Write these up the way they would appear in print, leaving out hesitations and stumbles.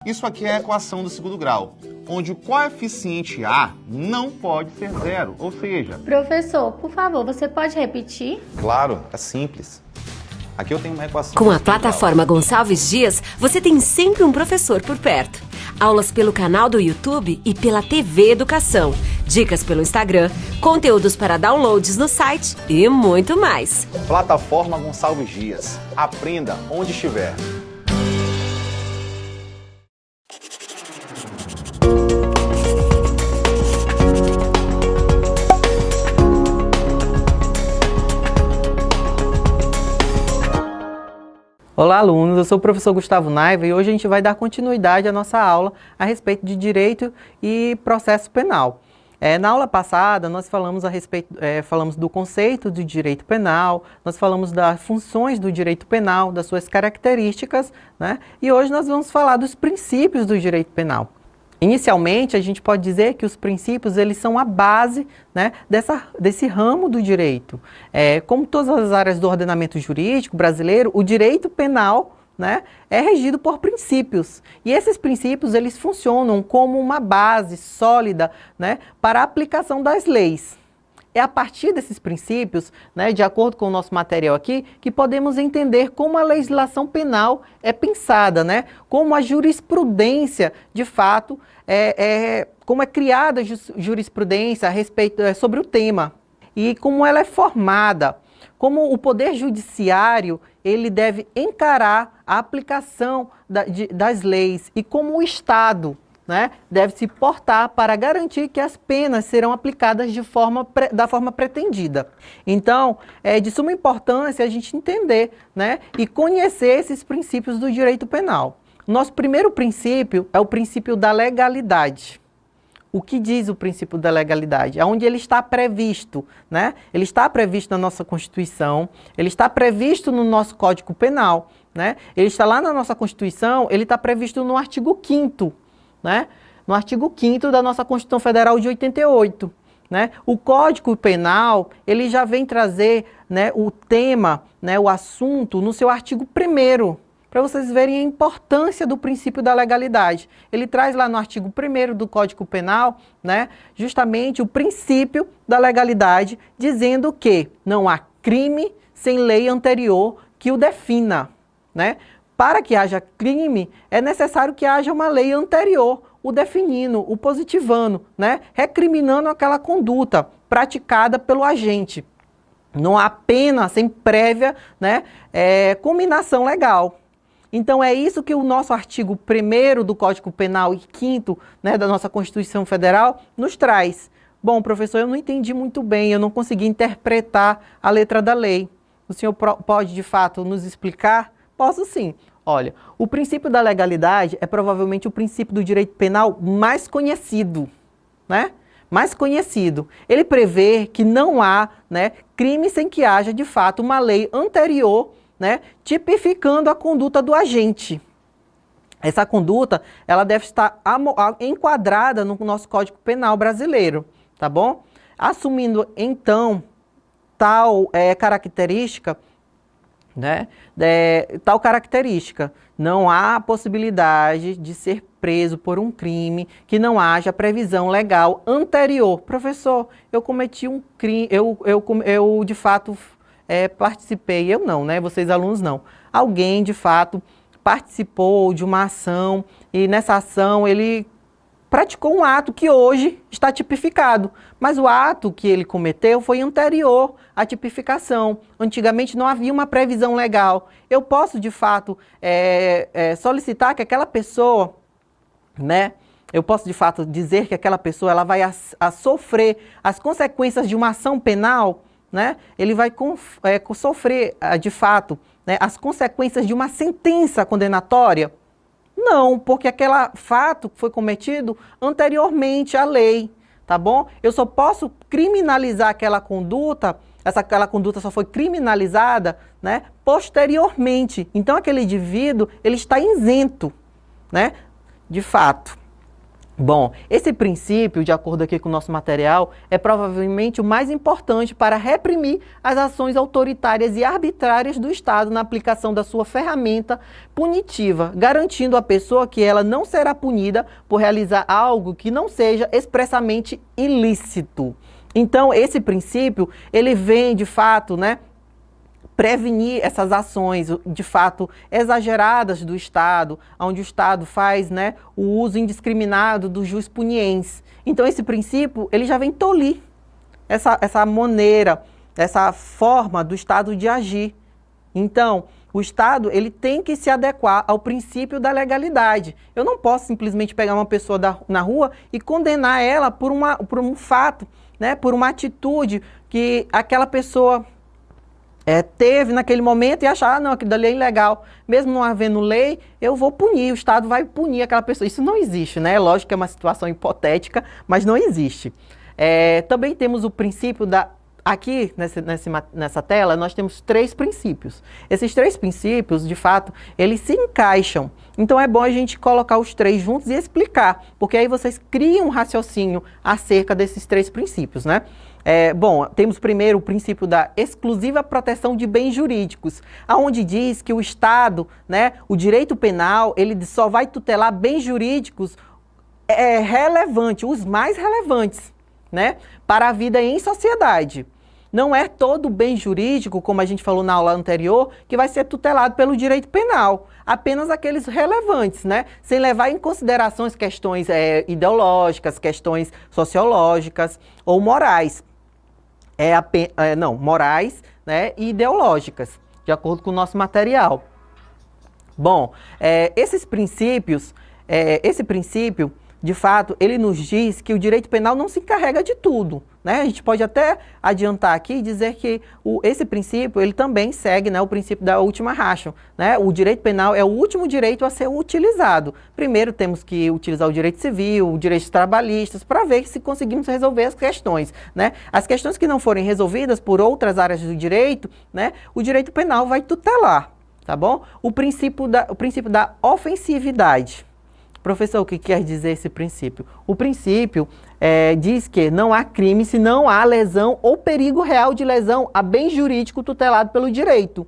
Isso aqui é a equação do segundo grau, onde o coeficiente A não pode ser zero, ou seja... Professor, por favor, você pode repetir? Claro, é simples. Aqui eu tenho uma equação... Com a plataforma Gonçalves Dias, você tem sempre um professor por perto. Aulas pelo canal do YouTube e pela TV Educação. Dicas pelo Instagram, conteúdos para downloads no site e muito mais. Plataforma Gonçalves Dias. Aprenda onde estiver. Olá, alunos! Eu sou o professor Gustavo Naiva e hoje a gente vai dar continuidade à nossa aula a respeito de direito e processo penal. Na aula passada, nós falamos falamos do conceito de direito penal, nós falamos das funções do direito penal, das suas características, né? E hoje nós vamos falar dos princípios do direito penal. Inicialmente, a gente pode dizer que os princípios eles são a base, né, desse ramo do direito. Como todas as áreas do ordenamento jurídico brasileiro, o direito penal, né, é regido por princípios. E esses princípios eles funcionam como uma base sólida, né, para a aplicação das leis. É a partir desses princípios, né, de acordo com o nosso material aqui, que podemos entender como a legislação penal é pensada, né, como a jurisprudência, de fato, como é criada a jurisprudência a respeito, sobre o tema e como ela é formada, como o Poder Judiciário ele deve encarar a aplicação das leis e como o Estado, né, deve se portar para garantir que as penas serão aplicadas da forma pretendida. Então, é de suma importância a gente entender, né, e conhecer esses princípios do direito penal. Nosso primeiro princípio é o princípio da legalidade. O que diz o princípio da legalidade? Onde ele está previsto, né? Ele está previsto na nossa Constituição, ele está previsto no nosso Código Penal, né? Ele está lá na nossa Constituição, ele está previsto no artigo 5º, né? No artigo 5º da nossa Constituição Federal de 88. Né? O Código Penal, ele já vem trazer, né, o tema, né, o assunto, no seu artigo 1º, para vocês verem a importância do princípio da legalidade. Ele traz lá no artigo 1º do Código Penal, né, justamente o princípio da legalidade, dizendo que não há crime sem lei anterior que o defina, né? Para que haja crime, é necessário que haja uma lei anterior, o definindo, o positivando, né? Recriminando aquela conduta praticada pelo agente. Não há pena sem prévia, né, cominação legal. Então, é isso que o nosso artigo 1º do Código Penal e 5º, né, da nossa Constituição Federal nos traz. Bom, professor, eu não entendi muito bem, eu não consegui interpretar a letra da lei. O senhor pode, de fato, nos explicar? Posso sim. Olha, o princípio da legalidade é provavelmente o princípio do direito penal mais conhecido, né? Mais conhecido. Ele prevê que não há, né, crime sem que haja, de fato, uma lei anterior, né, tipificando a conduta do agente. Essa conduta, ela deve estar enquadrada no nosso Código Penal brasileiro, tá bom? Assumindo, então, tal característica, né, tal característica, não há possibilidade de ser preso por um crime que não haja previsão legal anterior. Professor, eu cometi um crime, eu de fato participei, eu não, né, vocês alunos não. Alguém de fato participou de uma ação e nessa ação ele praticou um ato que hoje está tipificado, mas o ato que ele cometeu foi anterior à tipificação. Antigamente não havia uma previsão legal. Eu posso, de fato, solicitar que aquela pessoa, né, eu posso, de fato, dizer que aquela pessoa ela vai a sofrer as consequências de uma ação penal, né? Ele vai sofrer, de fato, né, as consequências de uma sentença condenatória? Não, porque aquele fato foi cometido anteriormente à lei, tá bom? Eu só posso criminalizar aquela conduta, aquela conduta só foi criminalizada, né, posteriormente. Então, aquele indivíduo, ele está isento, né, de fato. Bom, esse princípio, de acordo aqui com o nosso material, é provavelmente o mais importante para reprimir as ações autoritárias e arbitrárias do Estado na aplicação da sua ferramenta punitiva, garantindo à pessoa que ela não será punida por realizar algo que não seja expressamente ilícito. Então, esse princípio, ele vem, de fato, né, prevenir essas ações, de fato, exageradas do Estado, onde o Estado faz, né, o uso indiscriminado do jus puniens. Então, esse princípio, ele já vem tolir essa maneira, essa forma do Estado de agir. Então, o Estado, ele tem que se adequar ao princípio da legalidade. Eu não posso simplesmente pegar uma pessoa na rua e condenar ela por um fato, né, por uma atitude que aquela pessoa teve naquele momento e achar, não, aquilo dali é ilegal. Mesmo não havendo lei, eu vou punir, o Estado vai punir aquela pessoa. Isso não existe, né? Lógico que é uma situação hipotética, mas não existe. Também temos o princípio da... Aqui, nessa tela, nós temos 3 princípios. Esses 3 princípios, de fato, eles se encaixam. Então, é bom a gente colocar os 3 juntos e explicar, porque aí vocês criam um raciocínio acerca desses 3 princípios, né? Bom, temos primeiro o princípio da exclusiva proteção de bens jurídicos, aonde diz que o Estado, né, o direito penal, ele só vai tutelar bens jurídicos relevantes, os mais relevantes, né, para a vida em sociedade. Não é todo bem jurídico, como a gente falou na aula anterior, que vai ser tutelado pelo direito penal. Apenas aqueles relevantes, né? Sem levar em consideração as questões ideológicas, questões sociológicas ou morais. Morais, né, e ideológicas, de acordo com o nosso material. Bom, esse princípio, de fato, ele nos diz que o direito penal não se encarrega de tudo, né? A gente pode até adiantar aqui e dizer que esse princípio, ele também segue, né, o princípio da última ratio, né? O direito penal é o último direito a ser utilizado. Primeiro temos que utilizar o direito civil, o direito trabalhistas, para ver se conseguimos resolver as questões, né? As questões que não forem resolvidas por outras áreas do direito, né, o direito penal vai tutelar, tá bom? O princípio da ofensividade. Professor, o que quer dizer esse princípio? O princípio diz que não há crime se não há lesão ou perigo real de lesão a bem jurídico tutelado pelo direito.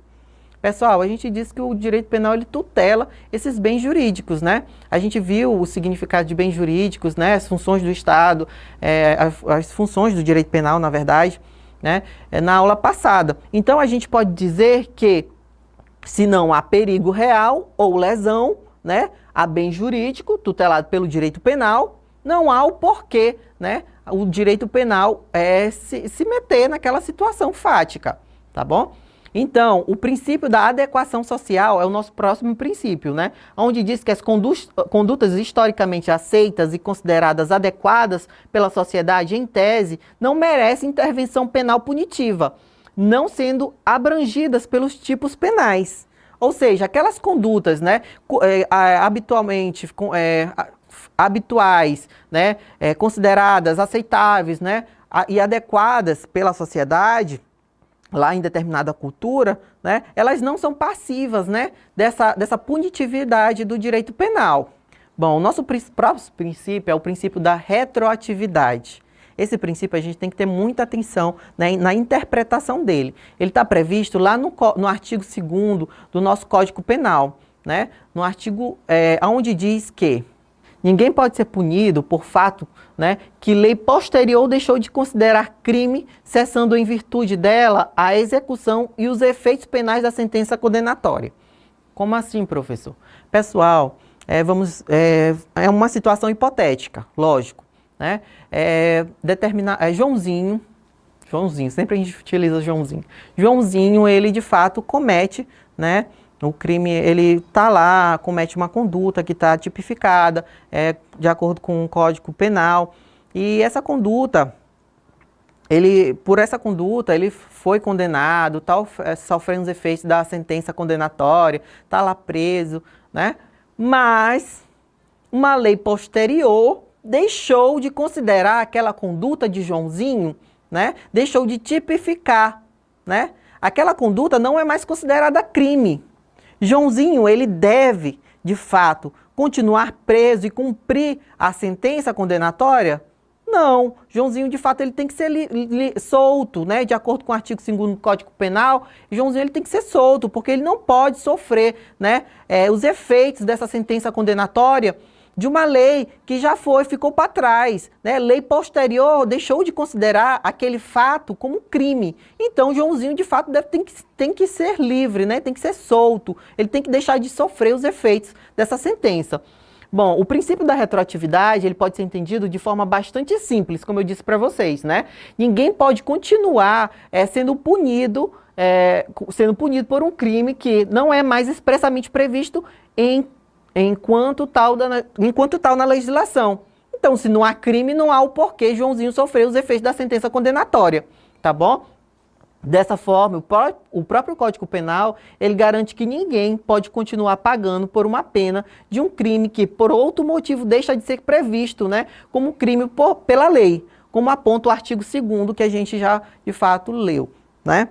Pessoal, a gente diz que o direito penal ele tutela esses bens jurídicos, né? A gente viu o significado de bens jurídicos, né? As funções do Estado, as funções do direito penal, na verdade, né? Na aula passada. Então, a gente pode dizer que se não há perigo real ou lesão, né, a bem jurídico tutelado pelo direito penal, não há o porquê, né, o direito penal se meter naquela situação fática, tá bom? Então, o princípio da adequação social é o nosso próximo princípio, né, onde diz que as condutas historicamente aceitas e consideradas adequadas pela sociedade, em tese, não merecem intervenção penal punitiva, não sendo abrangidas pelos tipos penais. Ou seja, aquelas condutas, né, habituais, né, consideradas aceitáveis, né, e adequadas pela sociedade, lá em determinada cultura, né, elas não são passivas, né, dessa punitividade do direito penal. Bom, o nosso próximo princípio é o princípio da retroatividade. Esse princípio a gente tem que ter muita atenção, né, na interpretação dele. Ele está previsto lá no artigo 2º do nosso Código Penal, né, no artigo onde diz que ninguém pode ser punido por fato, né, que lei posterior deixou de considerar crime, cessando em virtude dela a execução e os efeitos penais da sentença condenatória. Como assim, professor? Pessoal, é uma situação hipotética, lógico. Né? Joãozinho, sempre a gente utiliza Joãozinho. Joãozinho, ele de fato comete, né, o crime, ele está lá, comete uma conduta que está tipificada, de acordo com o Código Penal, e essa conduta, por essa conduta, ele foi condenado, sofrendo os efeitos da sentença condenatória, está lá preso, né? Mas uma lei posterior deixou de considerar aquela conduta de Joãozinho, né? Deixou de tipificar, né? Aquela conduta não é mais considerada crime. Joãozinho, ele deve, de fato, continuar preso e cumprir a sentença condenatória? Não, Joãozinho de fato ele tem que ser solto, né? De acordo com o artigo 2º do Código Penal, Joãozinho ele tem que ser solto, porque ele não pode sofrer, né, os efeitos dessa sentença condenatória de uma lei que já ficou para trás, né? Lei posterior deixou de considerar aquele fato como crime. Então Joãozinho de fato tem que ser livre, né? Tem que ser solto, ele tem que deixar de sofrer os efeitos dessa sentença. Bom, o princípio da retroatividade, ele pode ser entendido de forma bastante simples, como eu disse para vocês, né? Ninguém pode continuar sendo punido por um crime que não é mais expressamente previsto enquanto tal na legislação. Então, se não há crime, não há o porquê Joãozinho sofrer os efeitos da sentença condenatória, tá bom? Dessa forma, o próprio Código Penal, ele garante que ninguém pode continuar pagando por uma pena de um crime que, por outro motivo, deixa de ser previsto, né, como crime pela lei, como aponta o artigo 2º que a gente já, de fato, leu, né?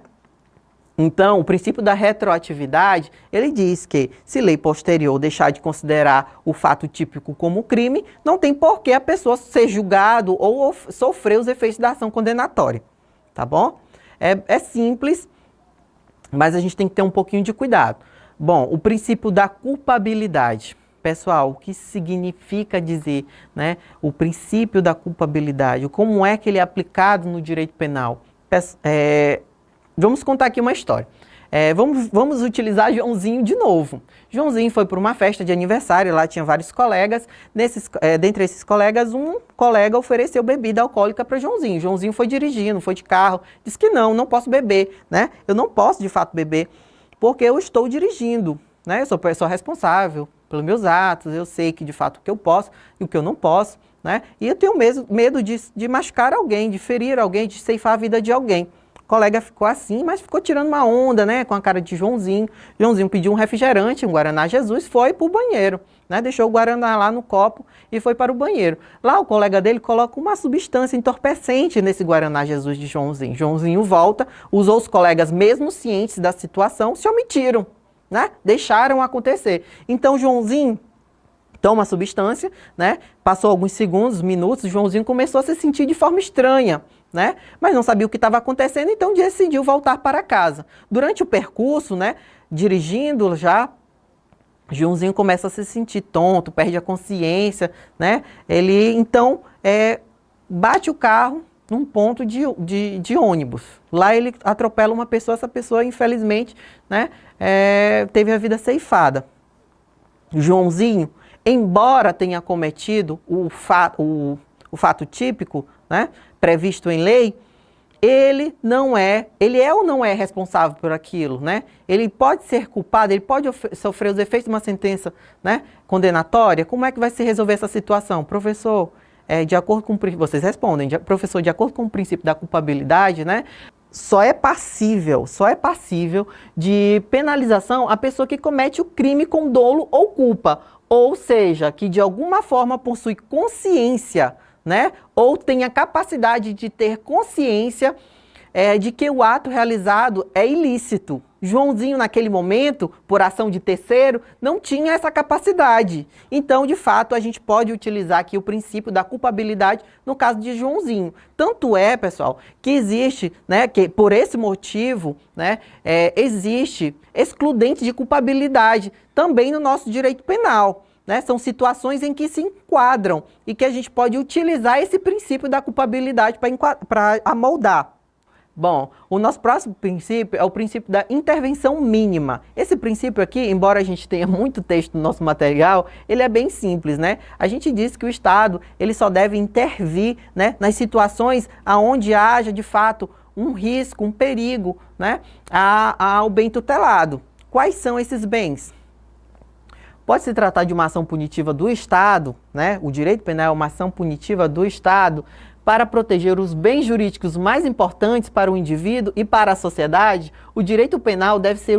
Então, o princípio da retroatividade, ele diz que, se lei posterior deixar de considerar o fato típico como crime, não tem por que a pessoa ser julgado ou sofrer os efeitos da ação condenatória, tá bom? É simples, mas a gente tem que ter um pouquinho de cuidado. Bom, o princípio da culpabilidade. Pessoal, o que significa dizer, né, o princípio da culpabilidade? Como é que ele é aplicado no direito penal? Vamos contar aqui uma história. Vamos utilizar Joãozinho de novo. Joãozinho foi para uma festa de aniversário, lá tinha vários colegas. Dentre esses colegas, um colega ofereceu bebida alcoólica para Joãozinho. Joãozinho foi dirigindo, foi de carro, disse que não posso beber, né? Eu não posso de fato beber, porque eu estou dirigindo, né? Eu sou responsável pelos meus atos, eu sei que de fato o que eu posso e o que eu não posso, né? E eu tenho medo de machucar alguém, de ferir alguém, de ceifar a vida de alguém. O colega ficou assim, mas ficou tirando uma onda, né, com a cara de Joãozinho. Joãozinho pediu um refrigerante, um Guaraná Jesus, foi para o banheiro, né, deixou o Guaraná lá no copo e foi para o banheiro. Lá o colega dele coloca uma substância entorpecente nesse Guaraná Jesus de Joãozinho. Joãozinho volta, os colegas, mesmo cientes da situação, se omitiram, né, deixaram acontecer. Então Joãozinho toma a substância, né, passou alguns segundos, minutos, Joãozinho começou a se sentir de forma estranha, né? Mas não sabia o que estava acontecendo, então decidiu voltar para casa. Durante o percurso, né, dirigindo já, Joãozinho começa a se sentir tonto, perde a consciência, né? Ele, então, bate o carro num ponto de ônibus. Lá ele atropela uma pessoa, essa pessoa, infelizmente, né, teve a vida ceifada. Joãozinho, embora tenha cometido o fato típico, né, previsto em lei, ele é ou não é responsável por aquilo, né? Ele pode ser culpado, ele pode sofrer os efeitos de uma sentença, né, condenatória. Como é que vai se resolver essa situação? Professor, de acordo com vocês respondem, professor, de acordo com o princípio da culpabilidade, né, só é passível de penalização a pessoa que comete o crime com dolo ou culpa, ou seja, que de alguma forma possui consciência, né, ou tenha capacidade de ter consciência de que o ato realizado é ilícito. Joãozinho, naquele momento, por ação de terceiro, não tinha essa capacidade. Então, de fato, a gente pode utilizar aqui o princípio da culpabilidade no caso de Joãozinho. Tanto é, pessoal, que existe, né, que por esse motivo, né, existe excludente de culpabilidade também no nosso direito penal. Né? São situações em que se enquadram e que a gente pode utilizar esse princípio da culpabilidade para amoldar. Bom, o nosso próximo princípio é o princípio da intervenção mínima. Esse princípio aqui, embora a gente tenha muito texto no nosso material, ele é bem simples, né? A gente diz que o Estado, ele só deve intervir, né, nas situações onde haja, de fato, um risco, um perigo, né, ao bem tutelado. Quais são esses bens? Pode se tratar de uma ação punitiva do Estado, né? O direito penal é uma ação punitiva do Estado para proteger os bens jurídicos mais importantes para o indivíduo e para a sociedade. O direito penal deve ser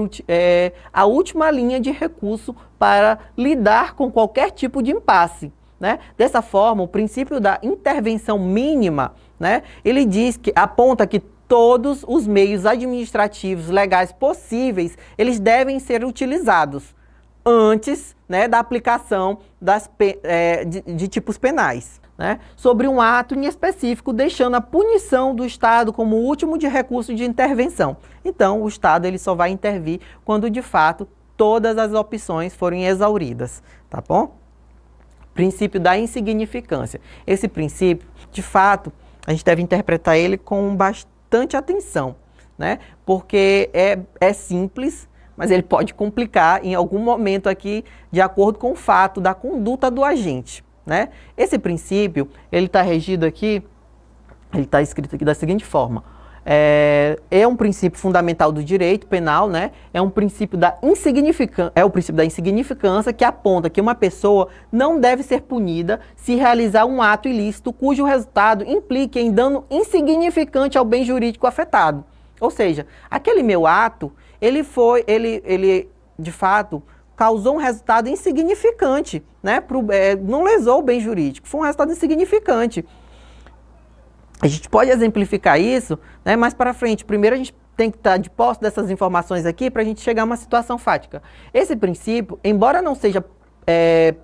a última linha de recurso para lidar com qualquer tipo de impasse, né? Dessa forma, o princípio da intervenção mínima, né, ele aponta que todos os meios administrativos legais possíveis, eles devem ser utilizados antes, né, da aplicação de tipos penais, né, sobre um ato em específico, deixando a punição do Estado como último de recurso de intervenção. Então, o Estado ele só vai intervir quando, de fato, todas as opções forem exauridas, tá bom? Princípio da insignificância. Esse princípio, de fato, a gente deve interpretar ele com bastante atenção, né? Porque é simples, mas ele pode complicar em algum momento aqui, de acordo com o fato da conduta do agente, né? Esse princípio, ele está regido aqui, ele está escrito aqui da seguinte forma: é um princípio fundamental do direito penal, né? É o princípio da insignificância que aponta que uma pessoa não deve ser punida se realizar um ato ilícito cujo resultado implique em dano insignificante ao bem jurídico afetado. Ou seja, aquele meu ato, ele de fato causou um resultado insignificante, né? Não lesou o bem jurídico, foi um resultado insignificante. A gente pode exemplificar isso, né, mais para frente. Primeiro a gente tem que estar de posse dessas informações aqui para a gente chegar a uma situação fática. Esse princípio, embora não seja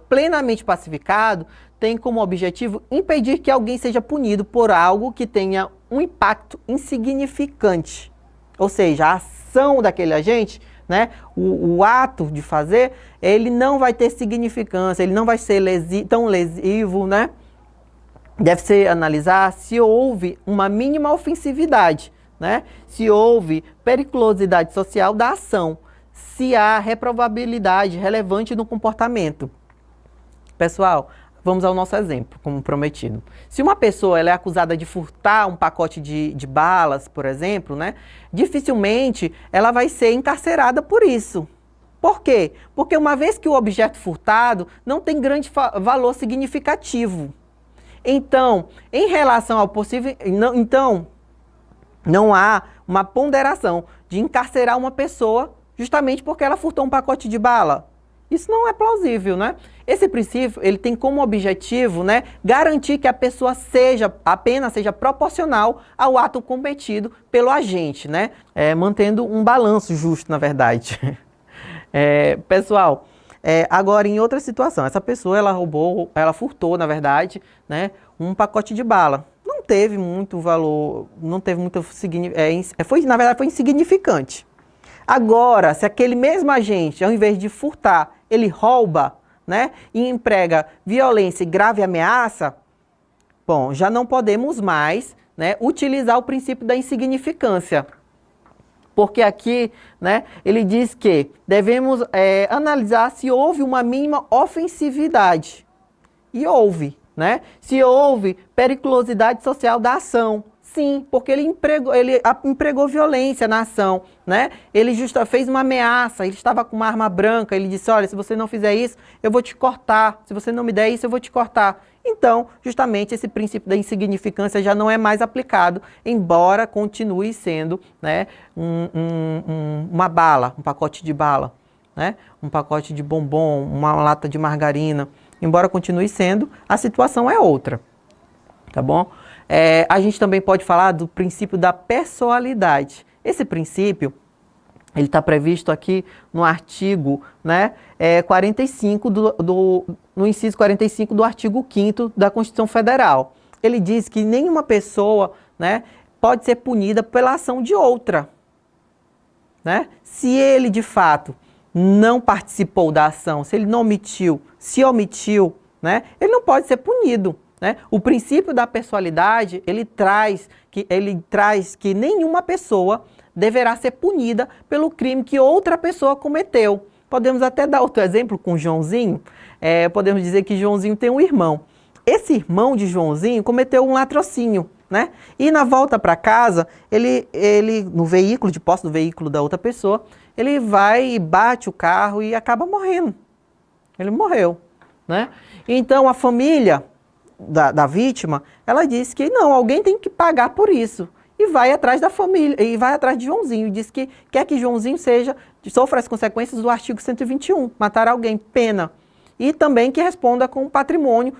plenamente pacificado, tem como objetivo impedir que alguém seja punido por algo que tenha um impacto insignificante. Ou seja, a ação daquele agente, né, o ato de fazer, ele não vai ter significância, ele não vai ser tão lesivo, né? Deve-se analisar se houve uma mínima ofensividade, né? Se houve periculosidade social da ação, se há reprovabilidade relevante no comportamento. Pessoal, vamos ao nosso exemplo, como prometido. Se uma pessoa ela é acusada de furtar um pacote de balas, por exemplo, né? Dificilmente ela vai ser encarcerada por isso. Por quê? Porque uma vez que o objeto furtado não tem grande valor significativo. Então, em relação ao possível... não há uma ponderação de encarcerar uma pessoa justamente porque ela furtou um pacote de bala. Isso não é plausível, né? Esse princípio, ele tem como objetivo, né, garantir que a pessoa apenas seja proporcional ao ato cometido pelo agente, né? Mantendo um balanço justo, na verdade. Pessoal... agora, em outra situação, essa pessoa, ela furtou, na verdade, né, um pacote de bala. Não teve muito valor, não teve muito significado, na verdade, foi insignificante. Agora, se aquele mesmo agente, ao invés de furtar, ele rouba, né, e emprega violência e grave ameaça, bom, já não podemos mais, né, utilizar o princípio da insignificância. Porque aqui, né, ele diz que devemos analisar se houve uma mínima ofensividade. E houve, né? Se houve periculosidade social da ação. Sim, porque ele empregou violência na ação, né? Ele fez uma ameaça, ele estava com uma arma branca, ele disse, olha, se você não fizer isso, eu vou te cortar. Se você não me der isso, eu vou te cortar. Então, justamente, esse princípio da insignificância já não é mais aplicado, embora continue sendo, né, uma bala, um pacote de bala, né, um pacote de bombom, uma lata de margarina. Embora continue sendo, a situação é outra, tá bom? A gente também pode falar do princípio da pessoalidade. Esse princípio, ele está previsto aqui no artigo, né, 45 no inciso 45 do artigo 5º da Constituição Federal. Ele diz que nenhuma pessoa, né, pode ser punida pela ação de outra, né? Se ele, de fato, não participou da ação, se ele não omitiu, se omitiu, né, ele não pode ser punido, né? O princípio da pessoalidade, ele traz que nenhuma pessoa deverá ser punida pelo crime que outra pessoa cometeu. Podemos até dar outro exemplo com Joãozinho. Podemos dizer que Joãozinho tem um irmão. Esse irmão de Joãozinho cometeu um latrocínio, né? E na volta para casa, ele no veículo, de posse do veículo da outra pessoa, ele vai e bate o carro e acaba morrendo. Ele morreu, né? Então a família da vítima, ela disse que não, alguém tem que pagar por isso. E vai atrás da família, e vai atrás de Joãozinho, e diz que quer que Joãozinho sofra as consequências do artigo 121, matar alguém, pena. E também que responda com patrimônio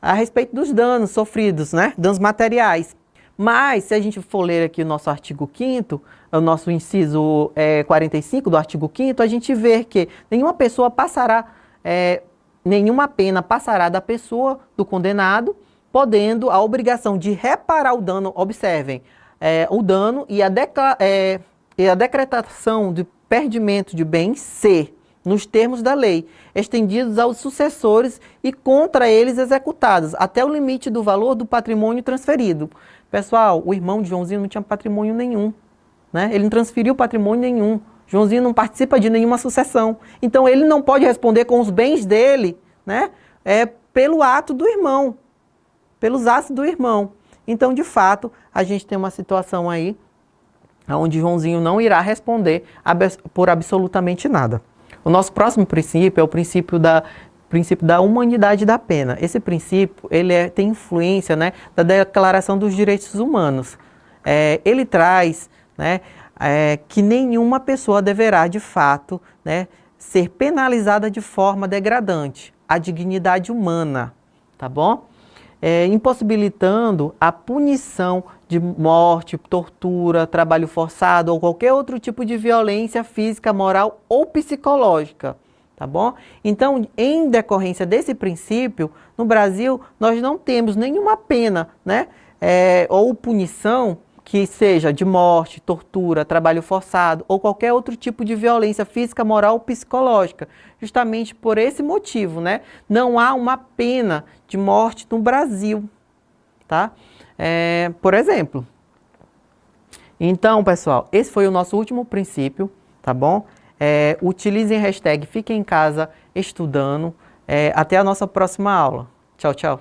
a respeito dos danos sofridos, né? Danos materiais. Mas, se a gente for ler aqui o nosso artigo 5º, o nosso inciso 45 do artigo 5º, a gente vê que nenhuma pena passará da pessoa do condenado, podendo a obrigação de reparar o dano, observem, o dano e a decretação de perdimento de bens ser, nos termos da lei, estendidos aos sucessores e contra eles executados, até o limite do valor do patrimônio transferido. Pessoal, o irmão de Joãozinho não tinha patrimônio nenhum, né? Ele não transferiu patrimônio nenhum. Joãozinho não participa de nenhuma sucessão. Então, ele não pode responder com os bens dele, né? Pelo ato do irmão, pelos atos do irmão. Então, de fato, a gente tem uma situação aí onde Joãozinho não irá responder por absolutamente nada. O nosso próximo princípio é o princípio da humanidade da pena. Esse princípio tem influência, né, da Declaração dos Direitos Humanos. Ele traz, né, que nenhuma pessoa deverá, de fato, né, ser penalizada de forma degradante a dignidade humana, tá bom? Impossibilitando a punição de morte, tortura, trabalho forçado ou qualquer outro tipo de violência física, moral ou psicológica, tá bom? Então, em decorrência desse princípio, no Brasil, nós não temos nenhuma pena, né, ou punição que seja de morte, tortura, trabalho forçado ou qualquer outro tipo de violência física, moral ou psicológica. Justamente por esse motivo, né? Não há uma pena de morte no Brasil, tá? Por exemplo. Então, pessoal, esse foi o nosso último princípio, tá bom? Utilizem a hashtag Fiquem em Casa Estudando. Até a nossa próxima aula. Tchau, tchau.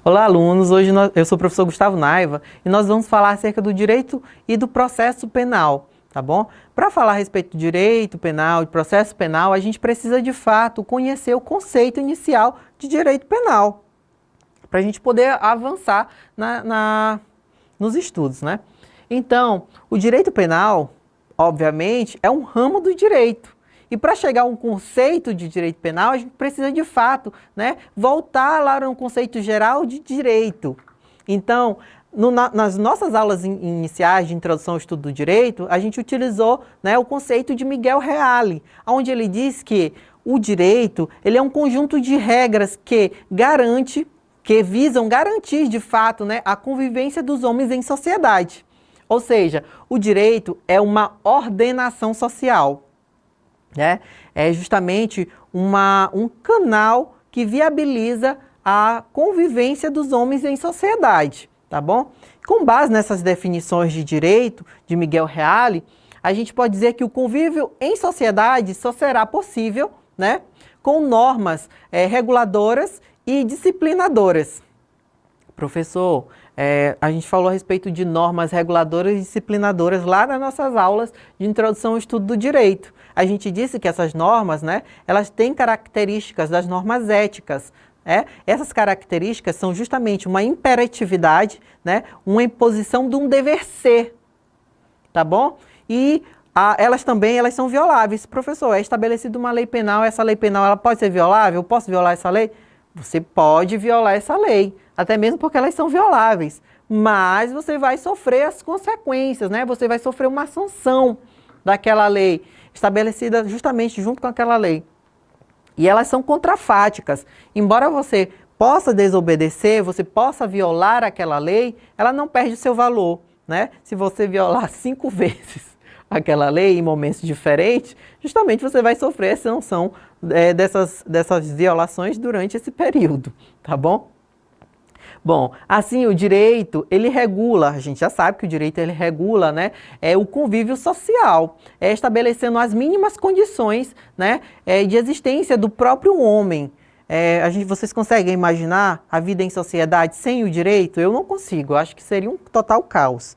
Olá, alunos! Hoje eu sou o professor Gustavo Naiva e nós vamos falar acerca do direito e do processo penal, tá bom? Para falar a respeito do direito penal e processo penal, a gente precisa, de fato, conhecer o conceito inicial de direito penal, para a gente poder avançar nos estudos, né? Então, o direito penal, obviamente, é um ramo do direito. E para chegar a um conceito de direito penal, a gente precisa, de fato, né, voltar lá no conceito geral de direito. Então, nas nossas aulas iniciais de introdução ao estudo do direito, a gente utilizou, né, o conceito de Miguel Reale, onde ele diz que o direito ele é um conjunto de regras que visam garantir, de fato, né, a convivência dos homens em sociedade. Ou seja, o direito é uma ordenação social. É justamente um canal que viabiliza a convivência dos homens em sociedade, tá bom? Com base nessas definições de direito de Miguel Reale, a gente pode dizer que o convívio em sociedade só será possível, né, com normas reguladoras e disciplinadoras. Professor, a gente falou a respeito de normas reguladoras e disciplinadoras lá nas nossas aulas de introdução ao estudo do direito. A gente disse que essas normas, né, elas têm características das normas éticas. Essas características são justamente uma imperatividade, né, uma imposição de um dever ser, tá bom? E elas são violáveis. Professor, é estabelecida uma lei penal, essa lei penal ela pode ser violável? Eu posso violar essa lei? Você pode violar essa lei, até mesmo porque elas são violáveis, mas você vai sofrer as consequências, né? Você vai sofrer uma sanção daquela lei, estabelecida justamente junto com aquela lei. E elas são contrafáticas. Embora você possa desobedecer, você possa violar aquela lei, ela não perde o seu valor, né? Se você violar 5 vezes aquela lei em momentos diferentes, justamente você vai sofrer a sanção dessas violações durante esse período, tá bom? Bom, assim, o direito, ele regula, a gente já sabe que o direito, ele regula, né, o convívio social, estabelecendo as mínimas condições, né, de existência do próprio homem. Vocês conseguem imaginar a vida em sociedade sem o direito? Eu não consigo, eu acho que seria um total caos.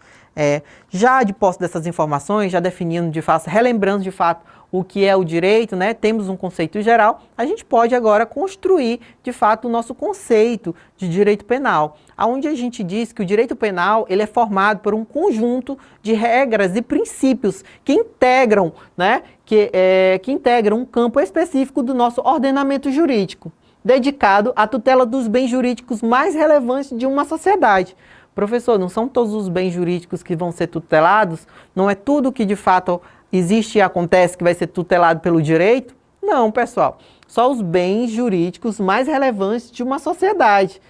Já de posse dessas informações, já definindo de fato, relembrando de fato o que é o direito, né? Temos um conceito geral, a gente pode agora construir, de fato, o nosso conceito de direito penal, onde a gente diz que o direito penal ele é formado por um conjunto de regras e princípios que integram, né? que integram um campo específico do nosso ordenamento jurídico, dedicado à tutela dos bens jurídicos mais relevantes de uma sociedade. Professor, não são todos os bens jurídicos que vão ser tutelados? Não é tudo que de fato existe e acontece que vai ser tutelado pelo direito? Não, pessoal. Só os bens jurídicos mais relevantes de uma sociedade.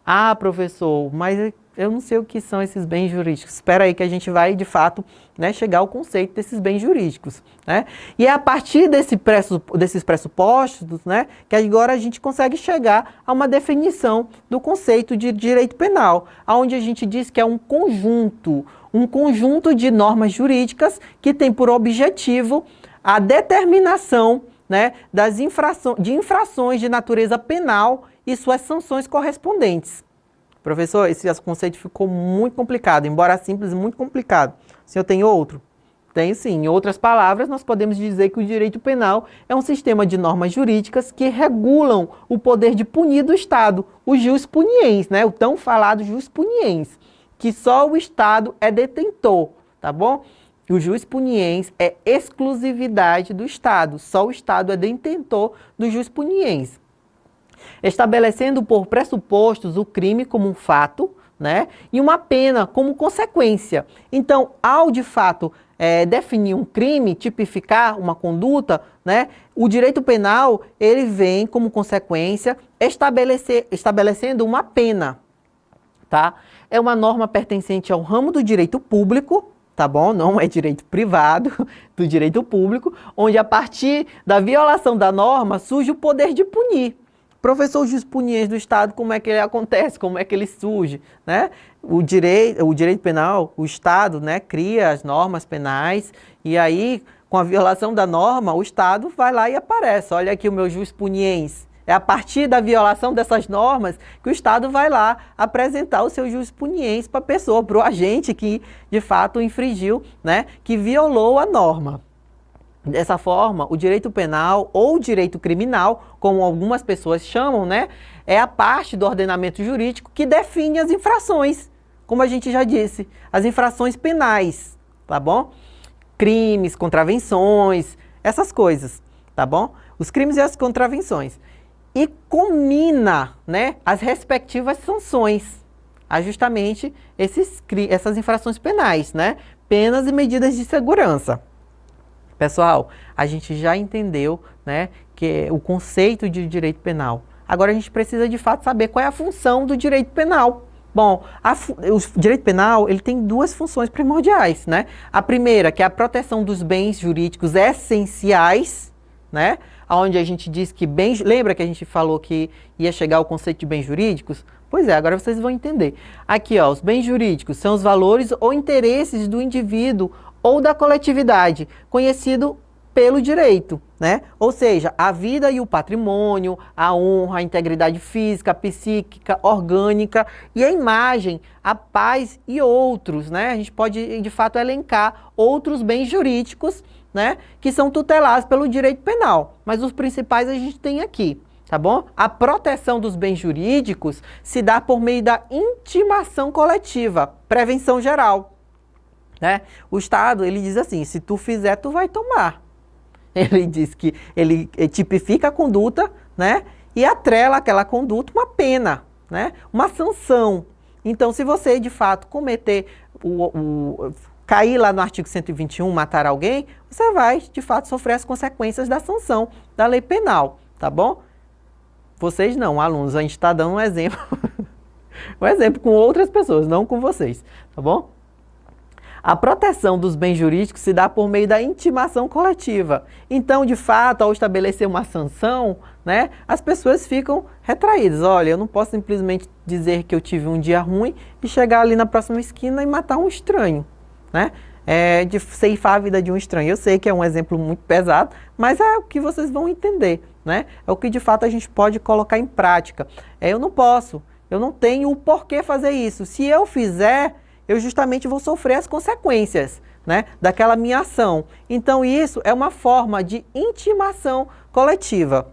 Ah, professor, mas eu não sei o que são esses bens jurídicos. Espera aí que a gente vai, de fato, né, chegar ao conceito desses bens jurídicos. Né? E é a partir desses pressupostos, né, que agora a gente consegue chegar a uma definição do conceito de direito penal, onde a gente diz que é um conjunto de normas jurídicas que tem por objetivo a determinação, né, de infrações de natureza penal e suas sanções correspondentes. Professor, esse conceito ficou muito complicado, embora simples, muito complicado. O senhor tem outro? Tenho sim. Em outras palavras, nós podemos dizer que o direito penal é um sistema de normas jurídicas que regulam o poder de punir do Estado, o jus puniens, né? O tão falado jus puniens, que só o Estado é detentor, tá bom? O jus puniens é exclusividade do Estado, só o Estado é detentor do jus puniens. Estabelecendo por pressupostos o crime como um fato, né, e uma pena como consequência. Então, ao de fato definir um crime, tipificar uma conduta, né, o direito penal ele vem como consequência estabelecendo uma pena. Tá? É uma norma pertencente ao ramo do direito público, tá bom? Não é direito privado, do direito público, onde a partir da violação da norma surge o poder de punir. Professor, o jus puniens do Estado, como é que ele acontece? Como é que ele surge? Né? O direito penal, o Estado, né, cria as normas penais e aí, com a violação da norma, o Estado vai lá e aparece. Olha aqui o meu jus puniens. É a partir da violação dessas normas que o Estado vai lá apresentar o seu jus puniens para a pessoa, para o agente que, de fato, infringiu, né, que violou a norma. Dessa forma, o direito penal ou direito criminal, como algumas pessoas chamam, né, é a parte do ordenamento jurídico que define as infrações, como a gente já disse, as infrações penais, tá bom? Crimes, contravenções, essas coisas, tá bom? Os crimes e as contravenções. E combina, né, as respectivas sanções a justamente essas infrações penais, né? Penas e medidas de segurança. Pessoal, a gente já entendeu, né, que o conceito de direito penal. Agora a gente precisa de fato saber qual é a função do direito penal. Bom, o direito penal ele tem duas funções primordiais, né? A primeira, que é a proteção dos bens jurídicos essenciais, né? Onde a gente diz que bens... Lembra que a gente falou que ia chegar ao conceito de bens jurídicos? Pois é, agora vocês vão entender. Aqui, ó, os bens jurídicos são os valores ou interesses do indivíduo ou da coletividade, conhecido pelo direito, né? Ou seja, a vida e o patrimônio, a honra, a integridade física, psíquica, orgânica e a imagem, a paz e outros, né? A gente pode, de fato, elencar outros bens jurídicos, né, que são tutelados pelo direito penal, mas os principais a gente tem aqui, tá bom? A proteção dos bens jurídicos se dá por meio da intimação coletiva, prevenção geral, né? O Estado, ele diz assim, se tu fizer, tu vai tomar. Ele diz que ele tipifica a conduta, né, e atrela aquela conduta uma pena, né, uma sanção. Então, se você, de fato, cometer cair lá no artigo 121, matar alguém, você vai, de fato, sofrer as consequências da sanção da lei penal, tá bom? Vocês não, alunos, a gente está dando um exemplo, um exemplo com outras pessoas, não com vocês, tá bom? A proteção dos bens jurídicos se dá por meio da intimação coletiva. Então, de fato, ao estabelecer uma sanção, né, as pessoas ficam retraídas. Olha, eu não posso simplesmente dizer que eu tive um dia ruim e chegar ali na próxima esquina e matar um estranho, né? De ceifar a vida de um estranho. Eu sei que é um exemplo muito pesado, mas é o que vocês vão entender, né? É o que de fato a gente pode colocar em prática. Eu não posso, eu não tenho o porquê fazer isso. Se eu fizer, eu justamente vou sofrer as consequências, né, daquela minha ação. Então isso é uma forma de intimação coletiva.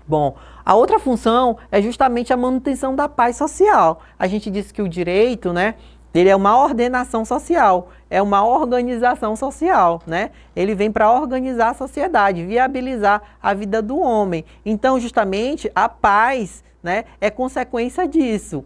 Bom, a outra função é justamente a manutenção da paz social. A gente disse que o direito, né, ele é uma ordenação social, é uma organização social, né? Ele vem para organizar a sociedade, viabilizar a vida do homem. Então, justamente, a paz, né, é consequência disso,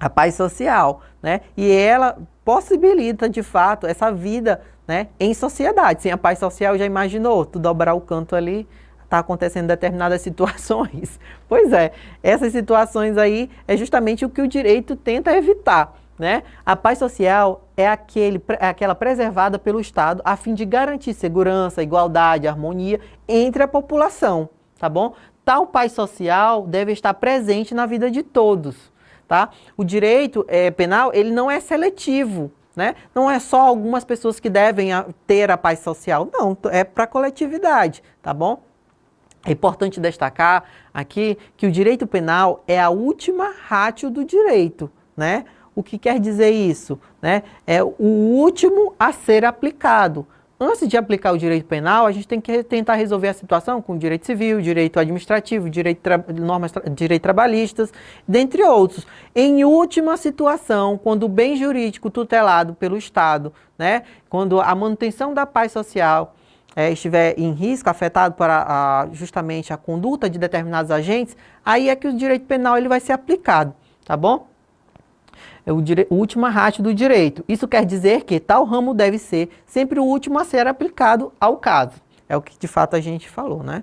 a paz social, né? E ela possibilita, de fato, essa vida, né, em sociedade. Sem a paz social, já imaginou? Tu dobrar o canto ali, está acontecendo determinadas situações. Pois é, essas situações aí é justamente o que o direito tenta evitar, né? A paz social é aquela preservada pelo Estado a fim de garantir segurança, igualdade, harmonia entre a população, tá bom? Tal paz social deve estar presente na vida de todos, tá? O direito penal, ele não é seletivo, né? Não é só algumas pessoas que devem ter a paz social, não, é para a coletividade, tá bom? É importante destacar aqui que o direito penal é a última ratio do direito, né? O que quer dizer isso? Né? É o último a ser aplicado. Antes de aplicar o direito penal, a gente tem que tentar resolver a situação com o direito civil, direito administrativo, normas direito trabalhistas, dentre outros. Em última situação, quando o bem jurídico tutelado pelo Estado, né, quando a manutenção da paz social estiver em risco, afetado para justamente a conduta de determinados agentes, aí é que o direito penal ele vai ser aplicado, tá bom? É o última ratio do direito. Isso quer dizer que tal ramo deve ser sempre o último a ser aplicado ao caso. É o que de fato a gente falou, né?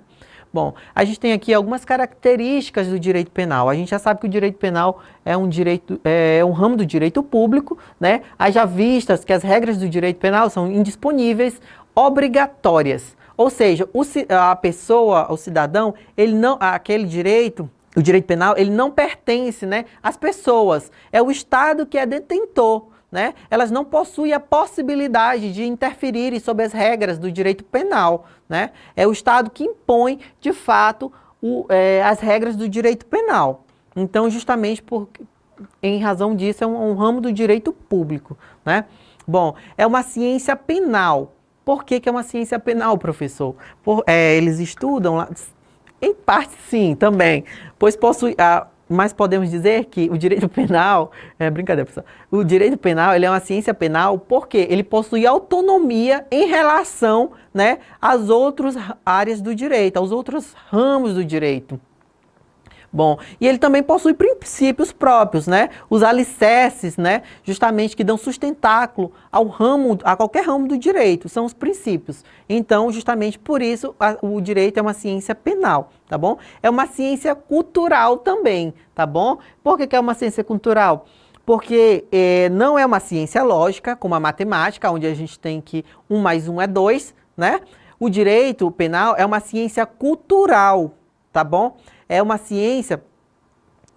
Bom, a gente tem aqui algumas características do direito penal. A gente já sabe que o direito penal é um ramo do direito público, né? Haja vistas que as regras do direito penal são indisponíveis, obrigatórias. Ou seja, a pessoa, o cidadão, o direito penal, ele não pertence, né, às pessoas. É o Estado que é detentor, né? Elas não possuem a possibilidade de interferirem sobre as regras do direito penal, né? É o Estado que impõe, de fato, as regras do direito penal. Então, justamente em razão disso, é um ramo do direito público, né? Bom, é uma ciência penal. Por que é uma ciência penal, professor? Eles estudam lá... Em parte, sim, também, pois mas podemos dizer que o direito penal, brincadeira, pessoal, o direito penal ele é uma ciência penal porque ele possui autonomia em relação, né, às outras áreas do direito, aos outros ramos do direito. Bom, e ele também possui princípios próprios, né? Os alicerces, né? Justamente que dão sustentáculo a qualquer ramo do direito, são os princípios. Então, justamente por isso, o direito é uma ciência penal, tá bom? É uma ciência cultural também, tá bom? Por que é uma ciência cultural? Porque não é uma ciência lógica, como a matemática, onde a gente tem que 1 mais 1 é 2, né? O direito penal é uma ciência cultural, tá bom? É uma ciência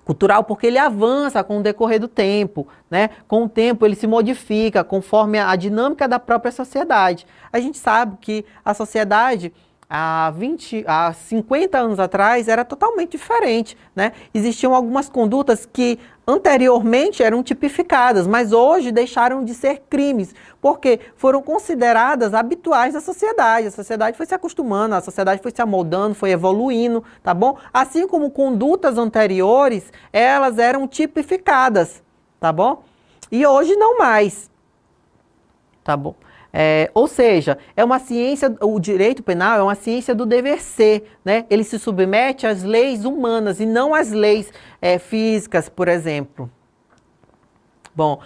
cultural porque ele avança com o decorrer do tempo, né? Com o tempo ele se modifica conforme a dinâmica da própria sociedade. A gente sabe que a sociedade há 50 anos atrás era totalmente diferente, né? Existiam algumas condutas que anteriormente eram tipificadas, mas hoje deixaram de ser crimes, porque foram consideradas habituais da sociedade. A sociedade foi se acostumando, a sociedade foi se amoldando, foi evoluindo, tá bom? Assim como condutas anteriores, elas eram tipificadas, tá bom? E hoje não mais, tá bom? Ou seja, é uma ciência, o direito penal é uma ciência do dever ser, né? Ele se submete às leis humanas e não às leis físicas, por exemplo. Bom,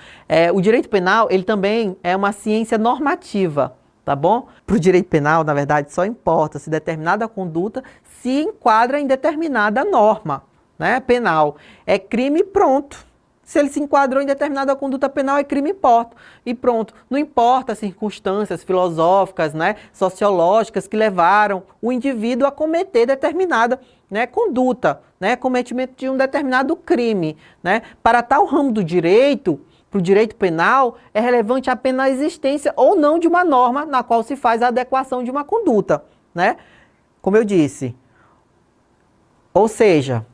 o direito penal, ele também é uma ciência normativa, tá bom? Para o direito penal, na verdade, só importa se determinada conduta se enquadra em determinada norma, né, penal. É crime e pronto. Se ele se enquadrou em determinada conduta penal, é crime e pronto. Não importa as circunstâncias filosóficas, né, sociológicas que levaram o indivíduo a cometer determinada, né, conduta, né, cometimento de um determinado crime, né. Para tal ramo do direito, para o direito penal, é relevante apenas a existência ou não de uma norma na qual se faz a adequação de uma conduta, né. Como eu disse, ou seja,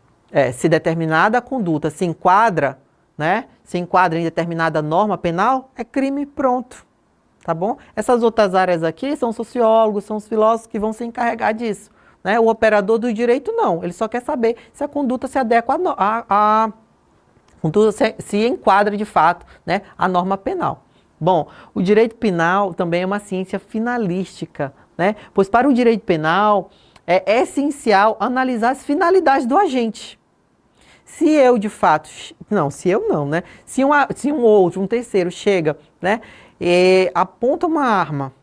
se determinada conduta se enquadra, né, se enquadra em determinada norma penal, é crime pronto, tá bom? Essas outras áreas aqui são sociólogos, são os filósofos que vão se encarregar disso, né? O operador do direito não, ele só quer saber se a conduta se adequa a conduta se enquadra de fato, né, a norma penal. Bom, o direito penal também é uma ciência finalística, né? Pois para o direito penal é essencial analisar as finalidades do agente. Se eu de fato, não, se eu não, né? Se um outro, um terceiro chega, né, e aponta uma arma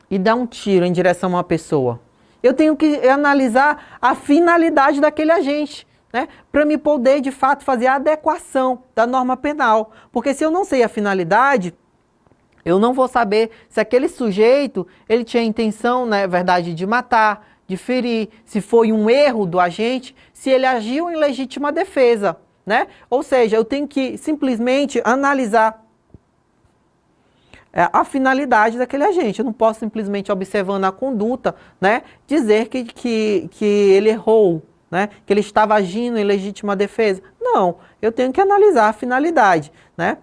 e dá um tiro em direção a uma pessoa, eu tenho que analisar a finalidade daquele agente, né, para me poder de fato fazer a adequação da norma penal. Porque se eu não sei a finalidade, eu não vou saber se aquele sujeito ele tinha intenção, na verdade, de matar, de ferir, se foi um erro do agente, se ele agiu em legítima defesa, né? Ou seja, eu tenho que simplesmente analisar a finalidade daquele agente. Eu não posso simplesmente, observando a conduta, né, dizer que ele errou, né, que ele estava agindo em legítima defesa. Não, eu tenho que analisar a finalidade, né?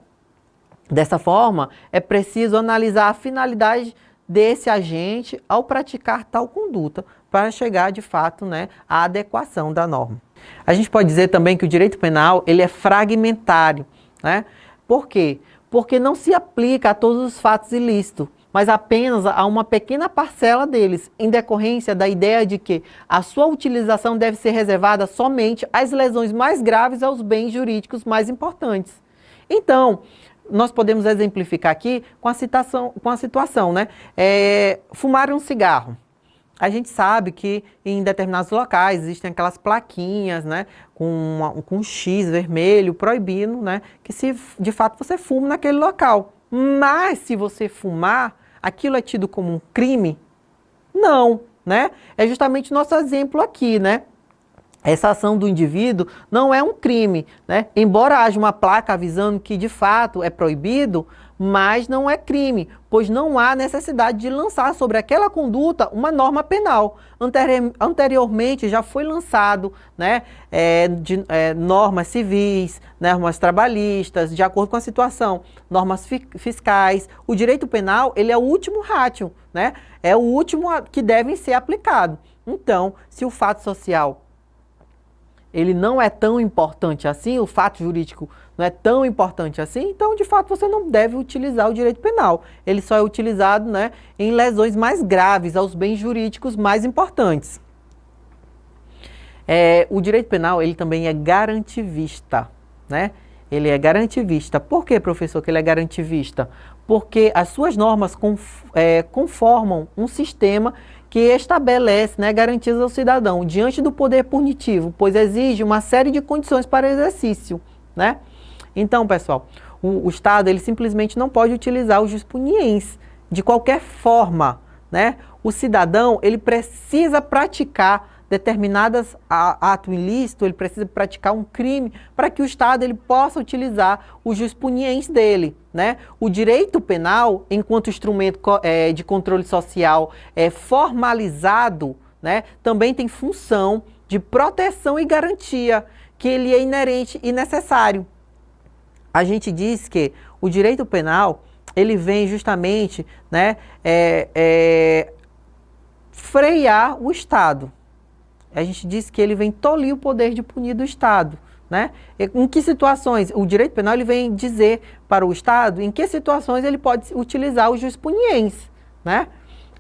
Dessa forma, é preciso analisar a finalidade desse agente ao praticar tal conduta, para chegar, de fato, né, à adequação da norma. A gente pode dizer também que o direito penal ele é fragmentário, né? Por quê? Porque não se aplica a todos os fatos ilícitos, mas apenas a uma pequena parcela deles, em decorrência da ideia de que a sua utilização deve ser reservada somente às lesões mais graves aos bens jurídicos mais importantes. Então, nós podemos exemplificar aqui com a situação, né? Fumar um cigarro. A gente sabe que em determinados locais existem aquelas plaquinhas, né, com um X vermelho proibindo, né, que se de fato você fuma naquele local. Mas se você fumar, aquilo é tido como um crime? Não, né? É justamente o nosso exemplo aqui, né? Essa ação do indivíduo não é um crime, né? Embora haja uma placa avisando que de fato é proibido, mas não é crime, pois não há necessidade de lançar sobre aquela conduta uma norma penal. Anteriormente já foi lançado, né, normas civis, normas trabalhistas, de acordo com a situação, normas fiscais. O direito penal ele é o último ratio, né? É o último que deve ser aplicado. Então, se o fato social ele não é tão importante assim, o fato jurídico não é tão importante assim, então, de fato, você não deve utilizar o direito penal. Ele só é utilizado, né, em lesões mais graves, aos bens jurídicos mais importantes. O direito penal, ele também é garantivista, né? Ele é garantivista. Por que, professor, que ele é garantivista? Porque as suas normas conformam um sistema que estabelece, né, garantias ao cidadão diante do poder punitivo, pois exige uma série de condições para o exercício, né? Então, pessoal, o Estado ele simplesmente não pode utilizar o jus puniens de qualquer forma, né? O cidadão ele precisa praticar determinadas ato ilícito, ele precisa praticar um crime para que o Estado ele possa utilizar o jus puniens dele, né? O direito penal, enquanto instrumento de controle social formalizado, né, também tem função de proteção e garantia, que ele é inerente e necessário. A gente diz que o direito penal ele vem justamente, né, frear o Estado. A gente diz que ele vem tolir o poder de punir do Estado, né? Em que situações? O direito penal ele vem dizer para o Estado em que situações ele pode utilizar o jus puniens, né?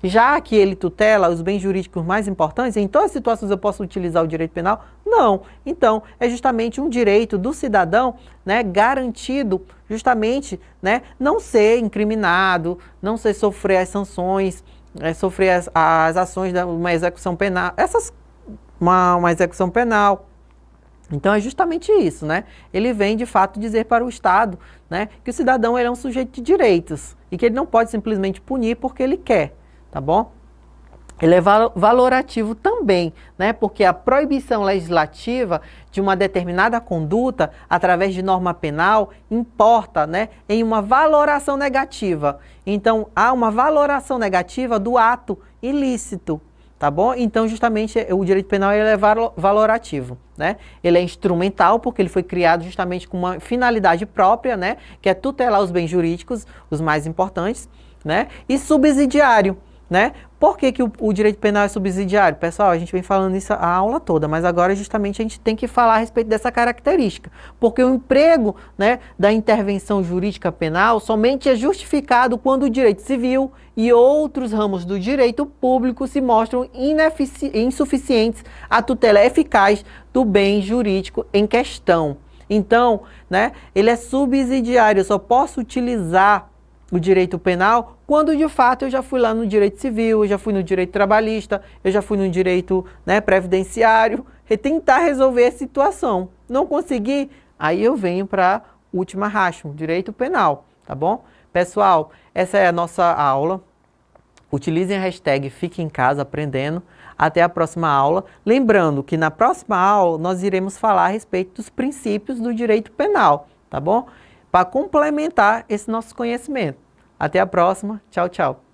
Já que ele tutela os bens jurídicos mais importantes, em todas as situações eu posso utilizar o direito penal? Não. Então, é justamente um direito do cidadão, né, garantido justamente, né, não ser incriminado, não ser sofrer as sanções, sofrer as ações de uma execução penal, uma execução penal. Então é justamente isso, né? Ele vem de fato dizer para o Estado, né, que o cidadão ele é um sujeito de direitos e que ele não pode simplesmente punir porque ele quer, tá bom? Ele é valorativo também, né? Porque a proibição legislativa de uma determinada conduta através de norma penal importa, né, em uma valoração negativa. Então há uma valoração negativa do ato ilícito. Tá bom? Então, justamente, o direito penal ele é valorativo, né? Ele é instrumental porque ele foi criado justamente com uma finalidade própria, né? Que é tutelar os bens jurídicos, os mais importantes. né? E subsidiário, né? Por que o direito penal é subsidiário? Pessoal, a gente vem falando isso a aula toda, mas agora justamente a gente tem que falar a respeito dessa característica. Porque o emprego, né, da intervenção jurídica penal somente é justificado quando o direito civil e outros ramos do direito público se mostram insuficientes à tutela eficaz do bem jurídico em questão. Então, né, ele é subsidiário, eu só posso utilizar o direito penal quando de fato eu já fui lá no direito civil, eu já fui no direito trabalhista, eu já fui no direito, né, previdenciário, e tentar resolver a situação. Não conseguir, aí eu venho para a última ratio, direito penal, tá bom? Pessoal, essa é a nossa aula. Utilizem a hashtag Fique em Casa Aprendendo. Até a próxima aula. Lembrando que na próxima aula nós iremos falar a respeito dos princípios do direito penal, tá bom? Para complementar esse nosso conhecimento. Até a próxima. Tchau, tchau.